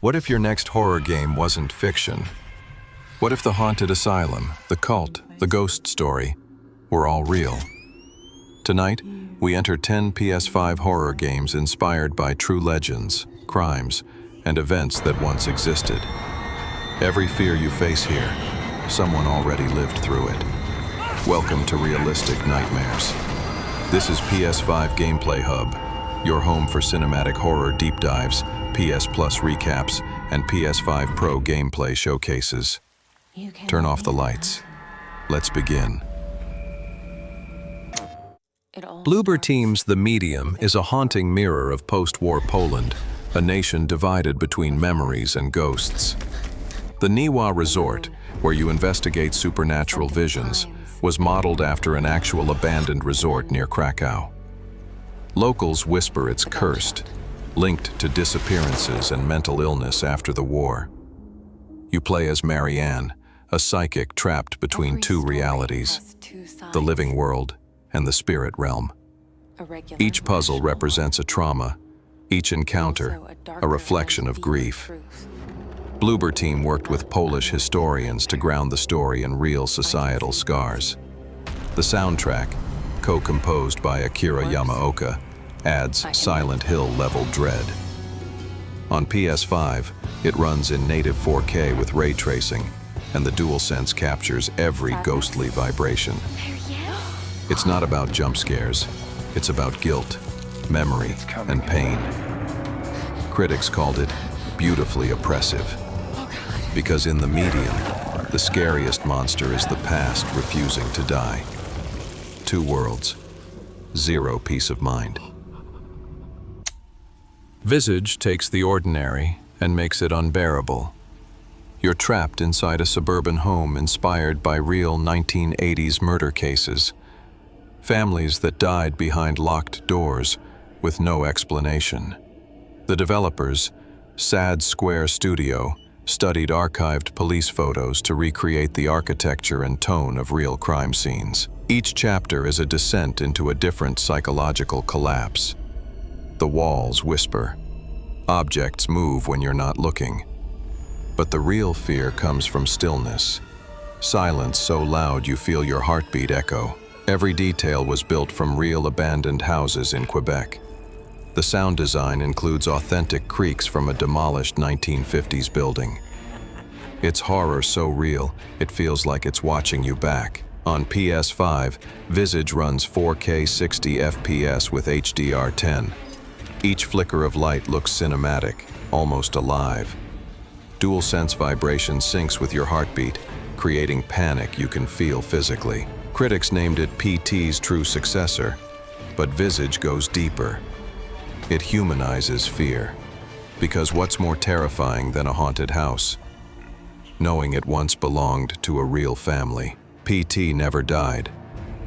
What if your next horror game wasn't fiction? What if the haunted asylum, the cult, the ghost story were all real? Tonight, we enter 10 PS5 horror games inspired by true legends, crimes, and events that once existed. Every fear you face here, someone already lived through it. Welcome to Realistic Nightmares. This is PS5 Gameplay Hub, your home for cinematic horror deep dives, PS Plus recaps, and PS5 Pro gameplay showcases. Turn off the lights. Let's begin. Bloober Team's The Medium is a haunting mirror of post-war Poland, a nation divided between memories and ghosts. The Niwa Resort, where you investigate supernatural visions, was modeled after an actual abandoned resort near Krakow. Locals whisper it's cursed, linked to disappearances and mental illness after the war. You play as Marianne, a psychic trapped between two realities, the living world and the spirit realm. Each puzzle represents a trauma, each encounter a reflection of grief. Bloober Team worked with Polish historians to ground the story in real societal scars. The soundtrack, co-composed by Akira Yamaoka, adds Silent Hill-level dread. On PS5, it runs in native 4K with ray tracing, and the DualSense captures every ghostly vibration. It's not about jump scares, it's about guilt, memory, and pain. Critics called it beautifully oppressive, because in The Medium, the scariest monster is the past refusing to die. Two worlds, zero peace of mind. Visage takes the ordinary and makes it unbearable. You're trapped inside a suburban home inspired by real 1980s murder cases. Families that died behind locked doors with no explanation. The developers, Sad Square Studio, studied archived police photos to recreate the architecture and tone of real crime scenes. Each chapter is a descent into a different psychological collapse. The walls whisper. Objects move when you're not looking. But the real fear comes from stillness. Silence so loud you feel your heartbeat echo. Every detail was built from real abandoned houses in Quebec. The sound design includes authentic creaks from a demolished 1950s building. It's horror so real, it feels like it's watching you back. On PS5, Visage runs 4K 60 FPS with HDR10. Each flicker of light looks cinematic, almost alive. DualSense vibration syncs with your heartbeat, creating panic you can feel physically. Critics named it PT's true successor, but Visage goes deeper. It humanizes fear, because what's more terrifying than a haunted house? Knowing it once belonged to a real family. PT never died,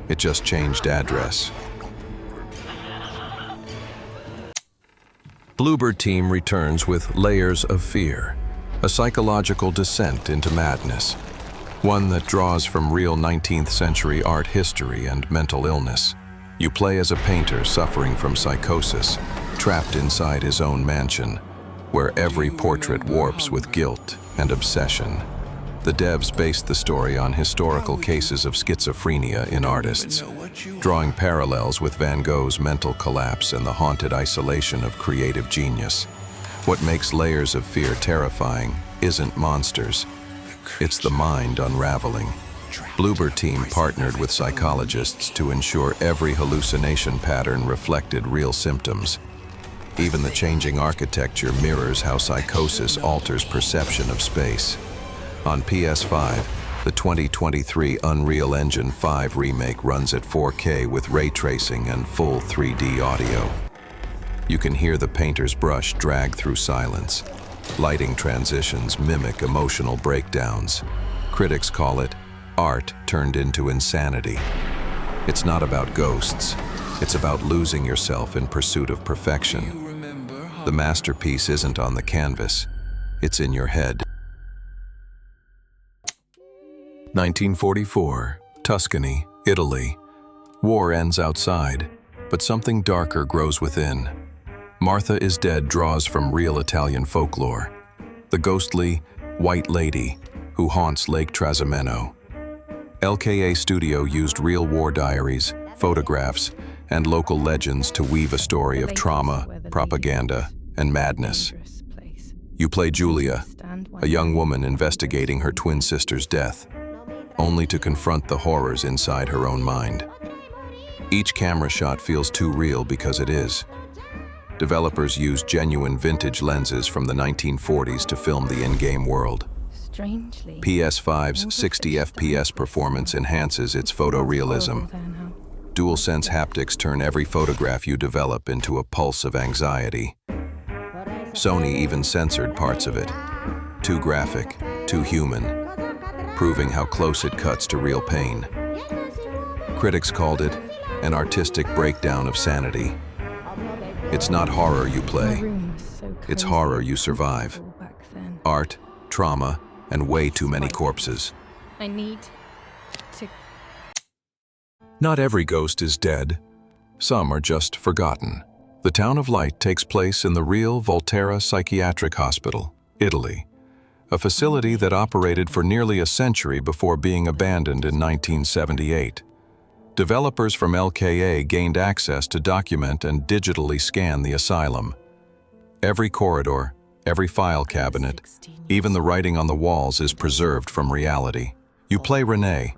it just changed address. Bloober Team returns with Layers of Fear, a psychological descent into madness. One that draws from real 19th century art history and mental illness. You play as a painter suffering from psychosis, trapped inside his own mansion, where every portrait warps with guilt and obsession. The devs based the story on historical cases of schizophrenia in artists, drawing parallels with Van Gogh's mental collapse and the haunted isolation of creative genius. What makes Layers of Fear terrifying isn't monsters. It's the mind unraveling. Bloober Team partnered with psychologists to ensure every hallucination pattern reflected real symptoms. Even the changing architecture mirrors how psychosis alters perception of space. On PS5, the 2023 Unreal Engine 5 remake runs at 4K with ray tracing and full 3D audio. You can hear the painter's brush drag through silence. Lighting transitions mimic emotional breakdowns. Critics call it art turned into insanity. It's not about ghosts. It's about losing yourself in pursuit of perfection. The masterpiece isn't on the canvas. It's in your head. 1944, Tuscany, Italy. War ends outside, but something darker grows within. Martha is Dead draws from real Italian folklore. the ghostly White Lady who haunts Lake Trasimeno. LKA Studio used real war diaries, photographs, and local legends to weave a story of trauma, propaganda, and madness. You play Julia, a young woman investigating her twin sister's death, only to confront the horrors inside her own mind. Each camera shot feels too real because it is. Developers used genuine vintage lenses from the 1940s to film the in-game world. PS5's 60 FPS performance enhances its photorealism. DualSense haptics turn every photograph you develop into a pulse of anxiety. Sony even censored parts of it. Too graphic, too human, proving how close it cuts to real pain. Critics called it an artistic breakdown of sanity. It's not horror you play, it's horror you survive. Art, trauma, and way too many corpses. I need to... Not every ghost is dead. Some are just forgotten. The Town of Light takes place in the real Volterra Psychiatric Hospital, Italy, a facility that operated for nearly a century before being abandoned in 1978. Developers from LKA gained access to document and digitally scan the asylum. Every corridor, every file cabinet, even the writing on the walls is preserved from reality. You play Renee,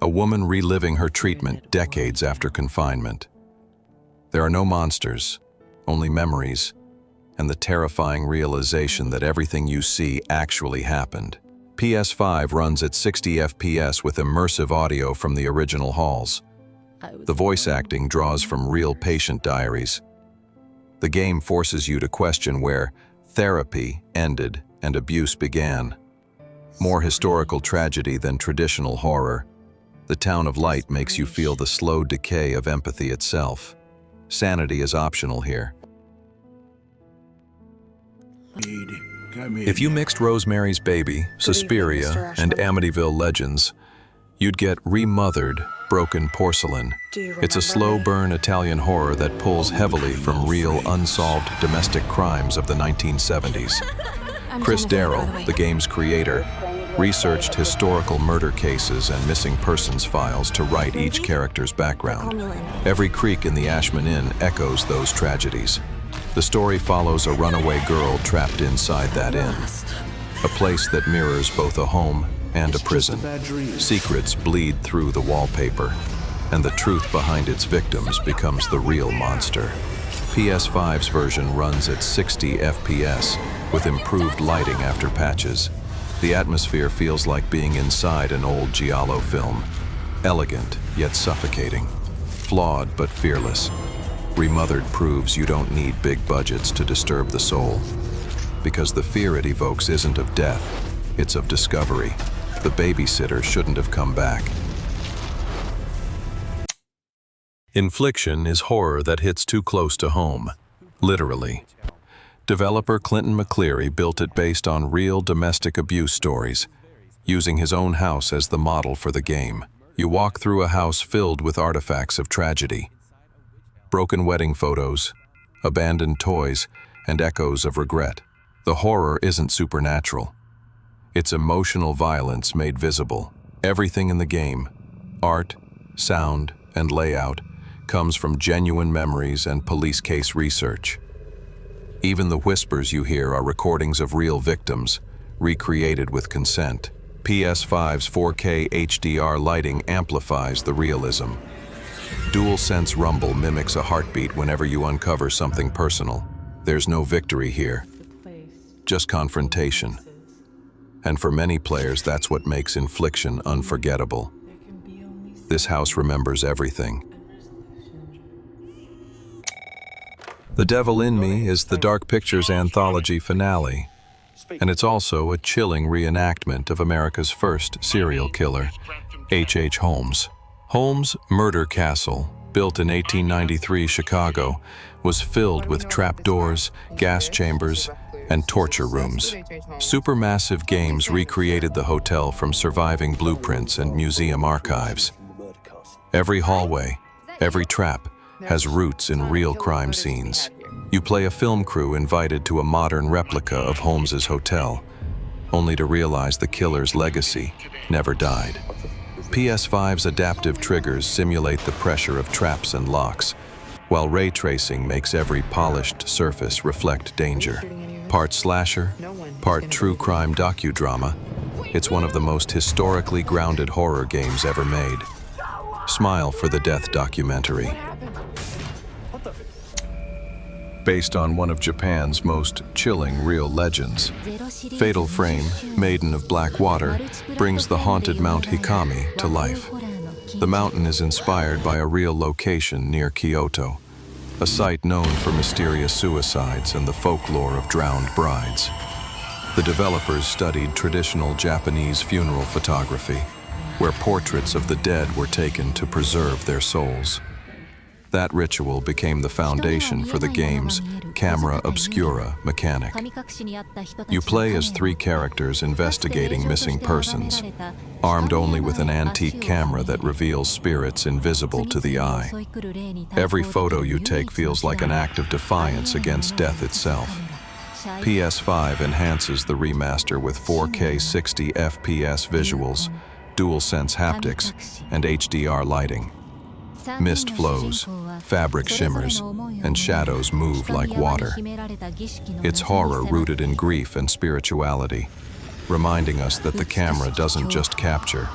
a woman reliving her treatment decades after confinement. There are no monsters, only memories, and the terrifying realization that everything you see actually happened. PS5 runs at 60 FPS with immersive audio from the original halls. The voice acting draws from real patient diaries. The game forces you to question where therapy ended and abuse began. More historical tragedy than traditional horror, The Town of Light makes you feel the slow decay of empathy itself. Sanity is optional here. If you mixed Rosemary's Baby, Suspiria, and Amityville Legends, you'd get Remothered, Broken Porcelain. It's a slow-burn Italian horror that pulls heavily from real, unsolved domestic crimes of the 1970s. Chris Darrell, the game's creator, researched historical murder cases and missing persons files to write each character's background. Every creak in the Ashman Inn echoes those tragedies. The story follows a runaway girl trapped inside that inn, a place that mirrors both a home and a prison. Secrets bleed through the wallpaper, and the truth behind its victims becomes the real monster. PS5's version runs at 60 FPS with improved lighting after patches. The atmosphere feels like being inside an old giallo film. Elegant, yet suffocating. Flawed, but fearless. Remothered proves you don't need big budgets to disturb the soul. Because the fear it evokes isn't of death, it's of discovery. The babysitter shouldn't have come back. Infliction is horror that hits too close to home, literally. Developer Clinton McCleary built it based on real domestic abuse stories, using his own house as the model for the game. You walk through a house filled with artifacts of tragedy. Broken wedding photos, abandoned toys, and echoes of regret. The horror isn't supernatural. It's emotional violence made visible. Everything in the game, art, sound, and layout, comes from genuine memories and police case research. Even the whispers you hear are recordings of real victims, recreated with consent. PS5's 4K HDR lighting amplifies the realism. DualSense rumble mimics a heartbeat whenever you uncover something personal. There's no victory here, just confrontation. And for many players, that's what makes Infliction unforgettable. This house remembers everything. The Devil in Me is the Dark Pictures anthology finale, and it's also a chilling reenactment of America's first serial killer, H.H. Holmes. Holmes' murder castle, built in 1893 Chicago, was filled with trapdoors, gas chambers, and torture rooms. Supermassive games recreated the hotel from surviving blueprints and museum archives. Every hallway, every trap, has roots in real crime scenes. You play a film crew invited to a modern replica of Holmes's hotel, only to realize the killer's legacy never died. PS5's adaptive triggers simulate the pressure of traps and locks, while ray tracing makes every polished surface reflect danger. Part slasher, part true crime docudrama, it's one of the most historically grounded horror games ever made. Smile for the Death documentary. Based on one of Japan's most chilling real legends, Fatal Frame, Maiden of Black Water, brings the haunted Mount Hikami to life. The mountain is inspired by a real location near Kyoto, a site known for mysterious suicides and the folklore of drowned brides. The developers studied traditional Japanese funeral photography, where portraits of the dead were taken to preserve their souls. That ritual became the foundation for the game's camera obscura mechanic. You play as 3 characters investigating missing persons, armed only with an antique camera that reveals spirits invisible to the eye. Every photo you take feels like an act of defiance against death itself. PS5 enhances the remaster with 4K 60 FPS visuals, DualSense haptics, and HDR lighting. Mist flows, fabric shimmers, and shadows move like water. It's horror rooted in grief and spirituality, reminding us that the camera doesn't just capture,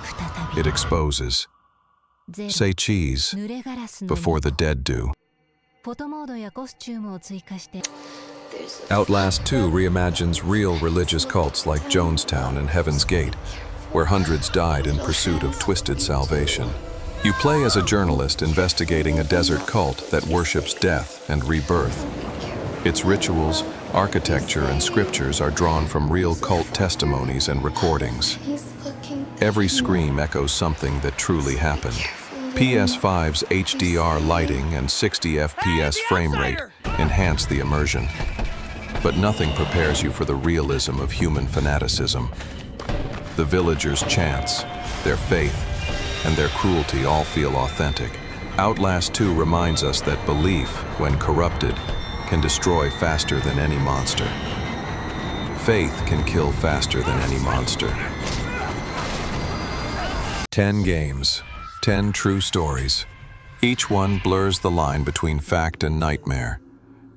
it exposes. Say cheese before the dead do. Outlast 2 reimagines real religious cults like Jonestown and Heaven's Gate, where hundreds died in pursuit of twisted salvation. You play as a journalist investigating a desert cult that worships death and rebirth. Its rituals, architecture, and scriptures are drawn from real cult testimonies and recordings. Every scream echoes something that truly happened. PS5's HDR lighting and 60 FPS frame rate enhance the immersion. But nothing prepares you for the realism of human fanaticism. The villagers' chants, their faith, and their cruelty all feel authentic. Outlast 2 reminds us that belief, when corrupted, can destroy faster than any monster. Faith can kill faster than any monster. 10 games, 10 true stories. Each one blurs the line between fact and nightmare.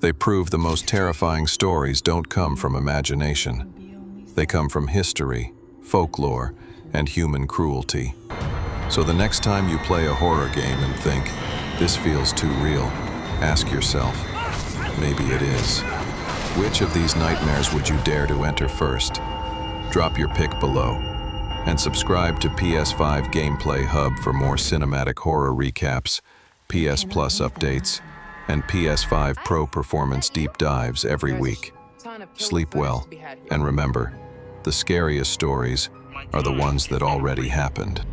They prove the most terrifying stories don't come from imagination. They come from history, folklore, and human cruelty. So the next time you play a horror game and think, this feels too real, ask yourself, maybe it is. Which of these nightmares would you dare to enter first? Drop your pick below. And subscribe to PS5 Gameplay Hub for more cinematic horror recaps, PS Plus updates, and PS5 Pro Performance deep dives every week. Sleep well, and remember, the scariest stories are the ones that already happened.